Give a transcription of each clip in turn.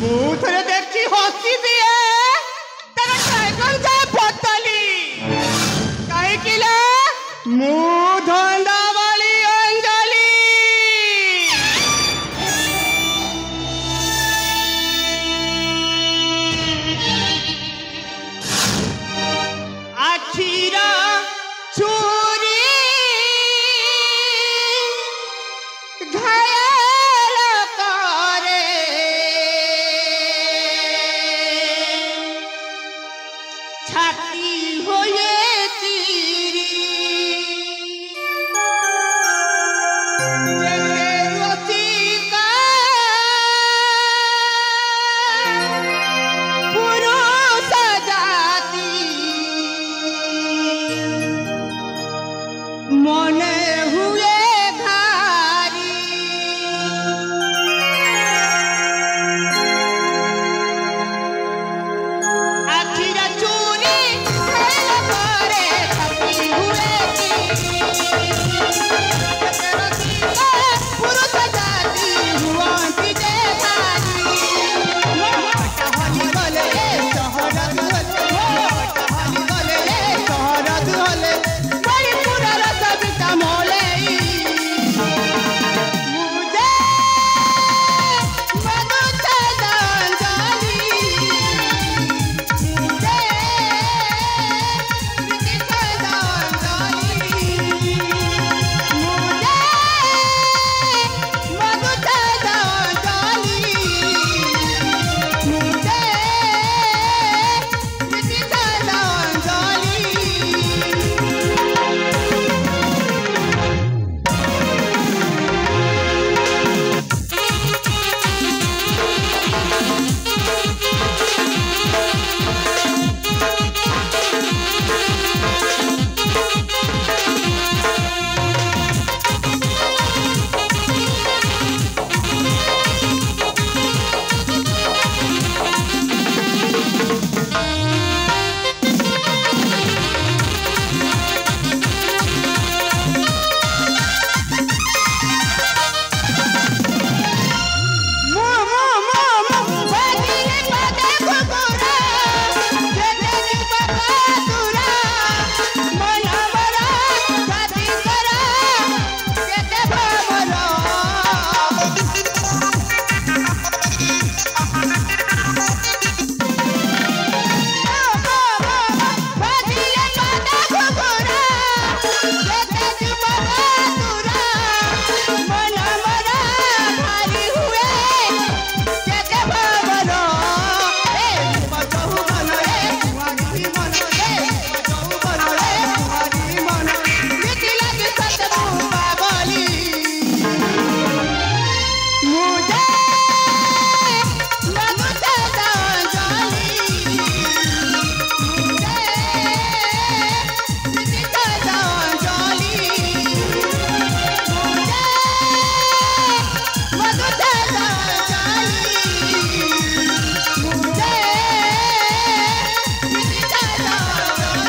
ମୁଁ ଥରେ ଦେଖି ହସି ଦିଏ ତାର ସାଇକେଲ ଯାଏ ପତଲି କାହିଁକି ନା ମୁଁ ଧନ୍ଦାବାଳି ଅଞ୍ଜଳି ଆଖିର ଛୁରୀ ଘାୟଲ କରେ ଛାତି ହୋଏ ଚିରି ଯେତେ ରସିକା ପୁରୁଷ ଜାତି মনে হুয়ে ঘারি আখিরা চুরি খেল করে ছাতি হুয়ে পুরুষ জাতি হুয়ন্তি যে ভারি হলি গলে শহর হলে হলি গলে শহর হলে परिपुरर सविता मोलेई मुझे मधुता अंजलि मुझे प्रीतिता अंजलि मुझे मधुता अंजलि मुझे प्रीतिता अंजलि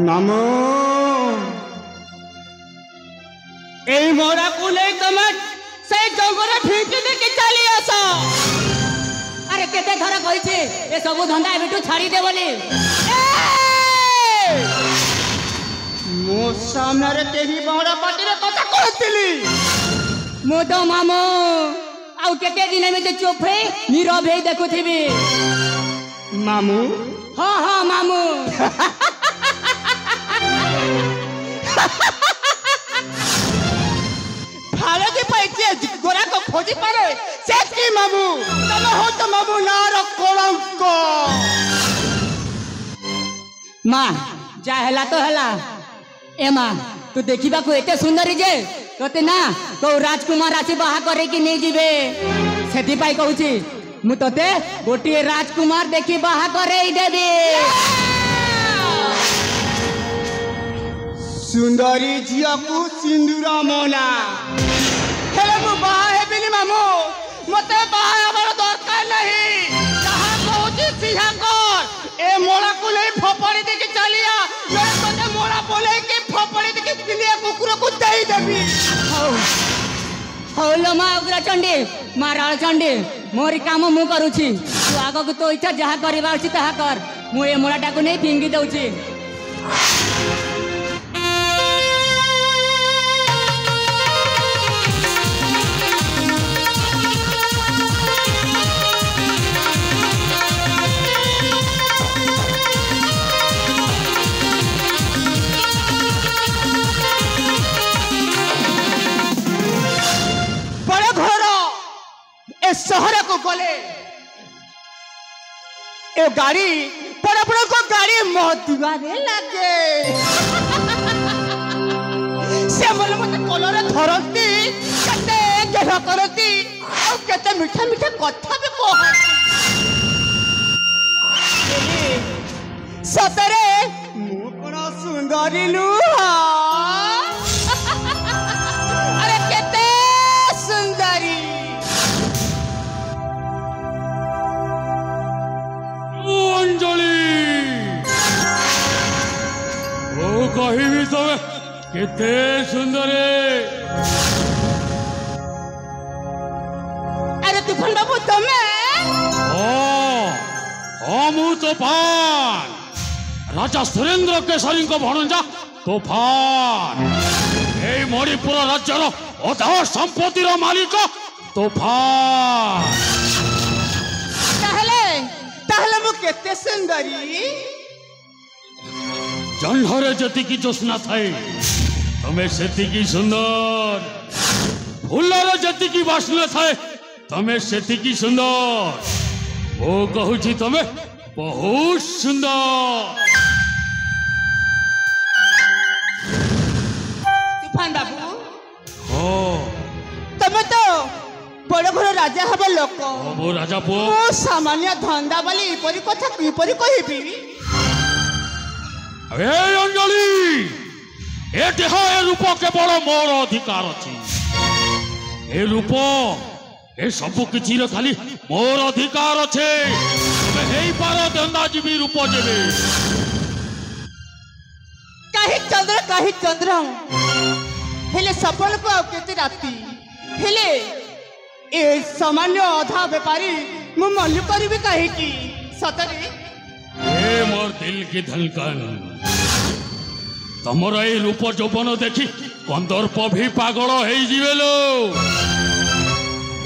नमो ए मोरा को ले तमे से जंगल ठीक देके चली आस अरे केते थरा कहि छे ए सब धंदा बिटू छाड़ी दे बोली मो सामने रे तेरी बहरा पाटी रे कथा कहतिली मो तो मामो आउ केते दिन में चुप है नीरव है देखुथिबी मामू हाँ हाँ मामू फालती पैसे गोरा को खोजी पारे से की मामू तम हो तो मामू नार कलंक माँ जा हेला तो हेला ए माँ तू देखा एते सुंदरी जे तोते ना तो राजकुमार आसी बाहा करे कि नहीं जीवे सेति पाई कहूची मु तोते गोटे राजकुमार देखी बाहा करे देबी सुंदरी झिया को सिंदूरा मोना हेले मु बाहा हेबिनी मामू मते बाहा हमार दरकार नहीं कहा कहूची सिंहाकर ए मोड़ा को ले फपड़ी देके चलिया मैं तोते मोड़ा बोले के फपड़ी देके पिलिया कुकुर को दे देबी हौलो माँ उग्र चंडी माँ राल चंडी मोरी काम मु करुची तू आग को तो इच्छा जहाँ करवा उची ताहा कर मु ए मोड़ाटा को नहीं फिंगी दउची शहर को गले ए गाड़ी बड़ा बड़ा को गाड़ी मधुआरे लगे से बोले मते कलर धरती केते गेह करती और केते मीठा मीठा कथा भी कहती सतरे मु कोन सुंदरी लुहा अरे केते सुंदरी अंजलि ओ कहिबी तबे केते सुंदर अरे तूफान बाबू तमे मु तूफान राजा सुरेंद्र केसरी को भणजा तूफान ए मणिपुर राज्यर अधा संपत्तिर मालिक तूफान ताहले मु केते सुंदरी जन्हरे जतिकी जोस्ना थाए तमे सेतिकी सुंदर फुलर जतिकी बास्ना थाए तमे सेतिकी सुंदर ओ कहूची तमे बहुत सुंदर तूफान बाबू हो तमे तो बड़ घर राजा हब लोक मो राजा पो मो सामान्य धंदा वाली इपरी कथा किपरी कहिबी ए अंजलि ए देह ए रूप केवल मोर अधिकार अछि ए रूप ए सब किछि रे खाली मोर अधिकार अछि तमे हेई पार धंदा जीवी रूप जेबे काहे चंद्र हेले सफल को केते राती हेले ए सामान्य अधा व्यापारी मु मल्लु करिबी काहे की सतरे ए मोर दिल की धड़कन तमर ए रूप यौवन देखी कंदर्प भी पागल हो जीवेलो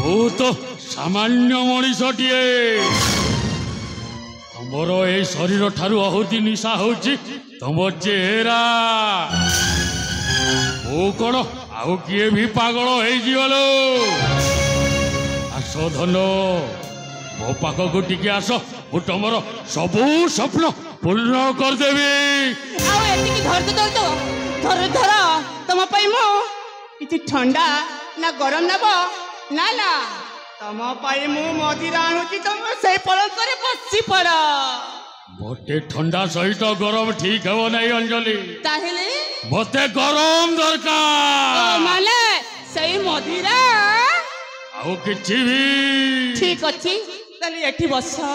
बहुत सामान्य मनीषटीए तमर ए शरीर ठारू आहुति निशा होची तम चेहरा मु कौन आउ किए भी पागल हो जीवलो आस धन मो पाख को टिके आस मु तुमर सबू स्वप्न पूर्ण करदेवी आउ एतिकी धर धर तम पई मो इति ठंडा ना गरम नब ना ना तम पई मु मदिरा आनुची तम सेई पलंग करे बसी पड़ मोटे ठंडा सहित गरम ठीक हो नहीं अंजलि ताहेले मते गरम दरकार माने सेई मदिरा आउ किछि भी ठीक अछि ताले एठी बस था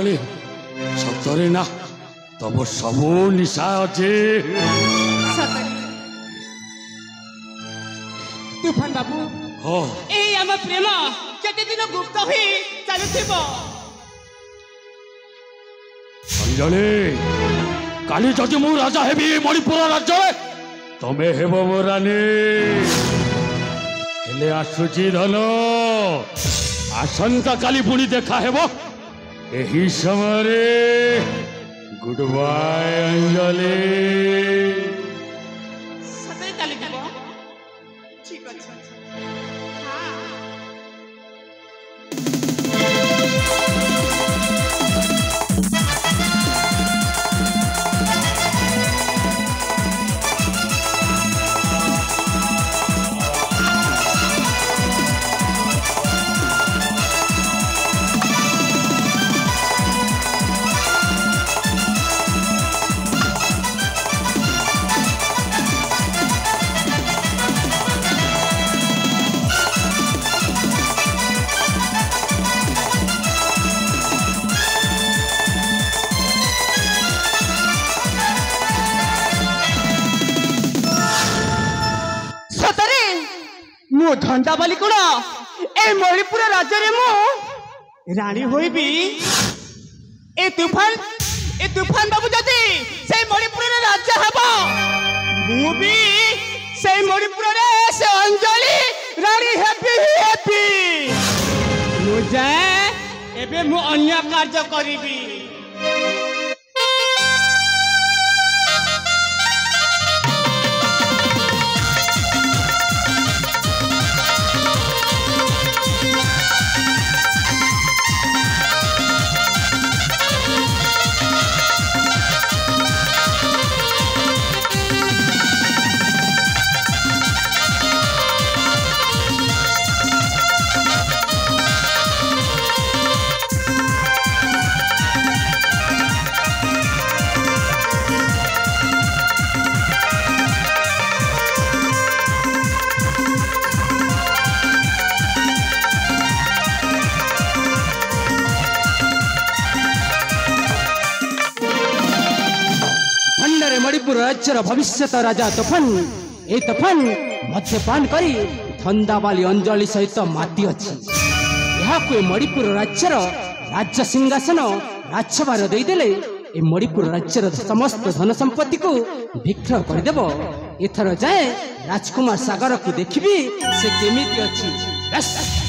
अंजलि सतरे ना तब सबू निशा अच्छे तूफान बाबू हो ए आम प्रेम केते दिन गुप्त होई चालुथिबो अंजलि काली जदि मु राजा हेबी मणिपुर राज्य तमे हेबो मो रानी हेले आसुची धन आसंता काली पुणी देखा हेबो एही समय गुड बाय अंजलि सते चालि जीवो ठीक अछि हां मो धंदा बाली कोण ए मणिपुर राज्य रे मो रानी होइबी ए तूफान बाबू जदी से मणिपुर रे राज्य हबो मु भी से मणिपुर रे से अंजलि रानी हेपी मु जाए एबे मु अन्य कार्य करिबी मणिपुर राज्यर भविष्य राजा तूफान ए तूफान मद्यपान करी धंदाबाली अंजलि सहित माती अच्छी मणिपुर राज्यर राज्य सिंहासन राजभार देदेले ए मणिपुर राज्यर समस्त धन संपत्ति को विक्रय करदेव एथर जाए राजकुमार सागर को देखी से केमी अच्छी